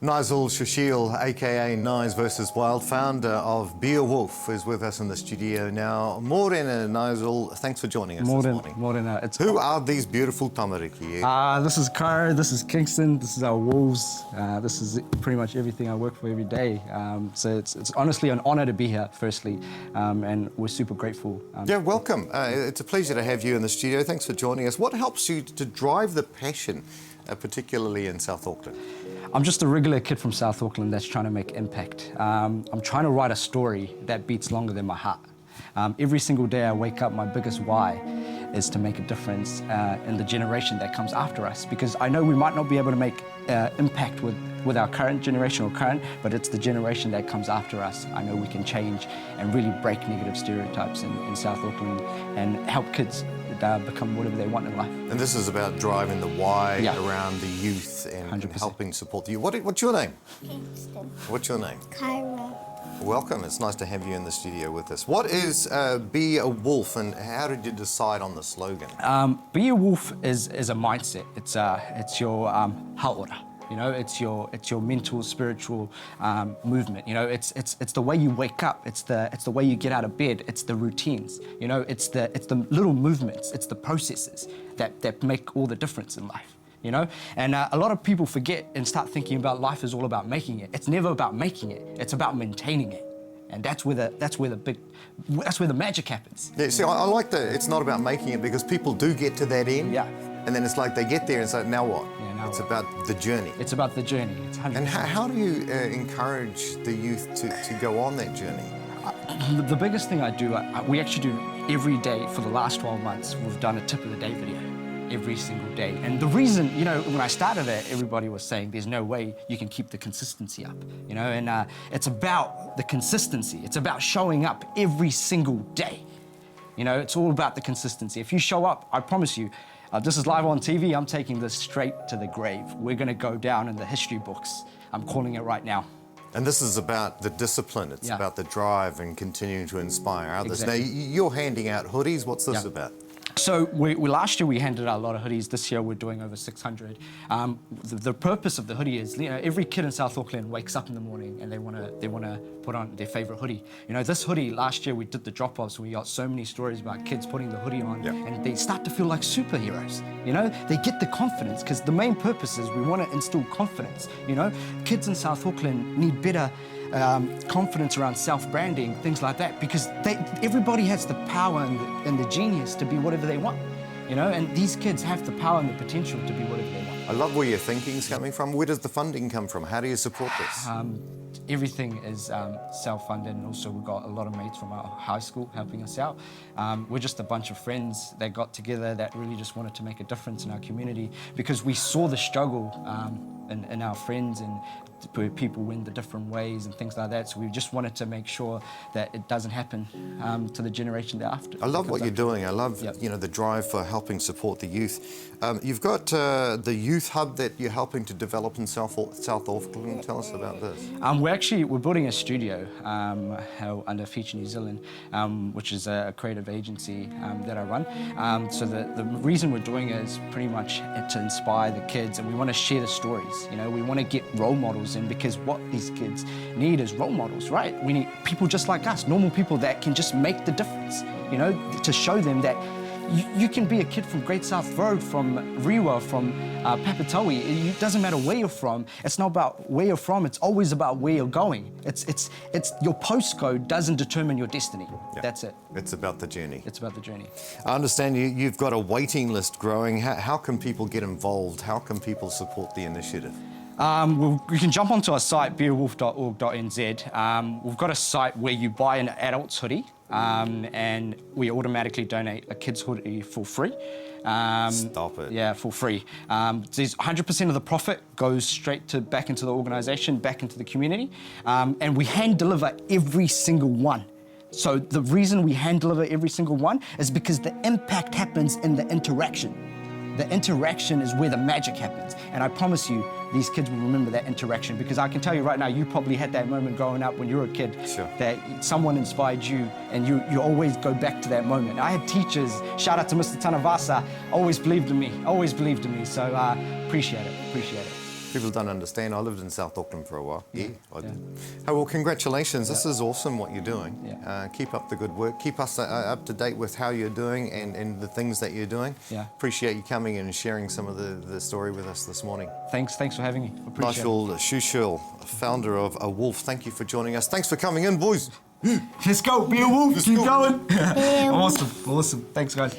Nigel Shashil, aka Nise vs Wild, founder of Be a Wolf, is with us in the studio now. Morena, Nigel, thanks for joining us this morning. Morena. Who are these beautiful tamariki? This is Kara, this is Kingston, this is our wolves. This is pretty much everything I work for every day. So it's honestly an honour to be here, firstly, and we're super grateful. Yeah, welcome. It's a pleasure to have you in the studio. Thanks for joining us. What helps you to drive the passion, particularly in South Auckland? I'm just a regular kid from South Auckland that's trying to make impact. I'm trying to write a story that beats longer than my heart. Every single day I wake up, my biggest why is to make a difference in the generation that comes after us, because I know we might not be able to make impact with our current generation or current, but it's the generation that comes after us. I know we can change and really break negative stereotypes in South Auckland and help kids become whatever they want in life. And this is about driving the why around the youth and 100%. helping support the youth. What's your name? Kingston. What's your name? Kyra. Welcome. It's nice to have you in the studio with us. What is Be a Wolf, and how did you decide on the slogan? Be a Wolf is a mindset. It's your haora. You know, it's your mental, spiritual movement. You know, it's the way you wake up. It's the way you get out of bed. It's the routines. You know, it's the little movements. It's the processes that make all the difference in life. You know, and a lot of people forget and start thinking about life is all about making it. It's never about making it. It's about maintaining it, and that's where the magic happens. Yeah, see, I like that it's not about making it, because people do get to that end. Yeah. And then it's like they get there and say, now what? Yeah, now it's what? about the journey. It's about the journey. It's 100%. And how do you encourage the youth to go on that journey? The biggest thing I do, we actually do every day for the last 12 months, we've done a tip of the day video every single day. And the reason, you know, when I started it, everybody was saying there's no way you can keep the consistency up, you know, and it's about the consistency. It's about showing up every single day. You know, it's all about the consistency. If you show up, I promise you, this is live on TV, I'm taking this straight to the grave. We're gonna go down in the history books. I'm calling it right now. And this is about the discipline. It's about the drive and continuing to inspire others. Exactly. Now, you're handing out hoodies. What's this about? So last year we handed out a lot of hoodies. This year we're doing over 600. The purpose of the hoodie is, you know, every kid in South Auckland wakes up in the morning and they wanna put on their favorite hoodie. You know, this hoodie, last year we did the drop-offs. We got so many stories about kids putting the hoodie on and they start to feel like superheroes. You know, they get the confidence, because the main purpose is we want to instill confidence. You know, kids in South Auckland need better confidence around self-branding, things like that, because everybody has the power and the genius to be whatever they want, you know, and these kids have the power and the potential to be whatever they want. I love where your thinking's coming from. Where does the funding come from? How do you support this? Everything is self-funded, and also we've got a lot of mates from our high school helping us out. We're just a bunch of friends that got together that really just wanted to make a difference in our community, because we saw the struggle in our friends and where people win the different ways and things like that. So we just wanted to make sure that it doesn't happen to the generation thereafter. I love what you're doing. I love you know, the drive for helping support the youth. You've got the youth hub that you're helping to develop in South Auckland. Tell us about this. We're building a studio under Fijian, New Zealand, which is a creative agency that I run. So the reason we're doing it is pretty much to inspire the kids, and we want to share the stories. You know, we want to get role models in, because what these kids need is role models, right? We need people just like us, normal people that can just make the difference. You know, to show them that you can be a kid from Great South Road, from Rewa, from Papatoe. It doesn't matter where you're from. It's not about where you're from. It's always about where you're going. It's your postcode doesn't determine your destiny. Yeah. That's it. It's about the journey. It's about the journey. I understand you've got a waiting list growing. How can people get involved? How can people support the initiative? You can jump onto our site, beawolf.org.nz. We've got a site where you buy an adult's hoodie, and we automatically donate a kid's hoodie for free. Stop it. Yeah, for free. 100% of the profit goes straight back into the organisation, back into the community, and we hand deliver every single one. So the reason we hand deliver every single one is because the impact happens in the interaction. The interaction is where the magic happens. And I promise you, these kids will remember that interaction, because I can tell you right now, you probably had that moment growing up when you were a kid, that someone inspired you, and you always go back to that moment. I had teachers, shout out to Mr. Tanavasa, always believed in me. So appreciate it. People don't understand. I lived in South Auckland for a while. Yeah, I did. Hey, well, congratulations. This is awesome what you're doing. Yeah. Keep up the good work. Keep us up to date with how you're doing and the things that you're doing. Yeah. Appreciate you coming in and sharing some of the story with us this morning. Thanks for having me. Appreciate Nigel Schuschel, founder of A Wolf, thank you for joining us. Thanks for coming in, boys. Let's go, be a wolf, keep go. going. Awesome. Thanks, guys.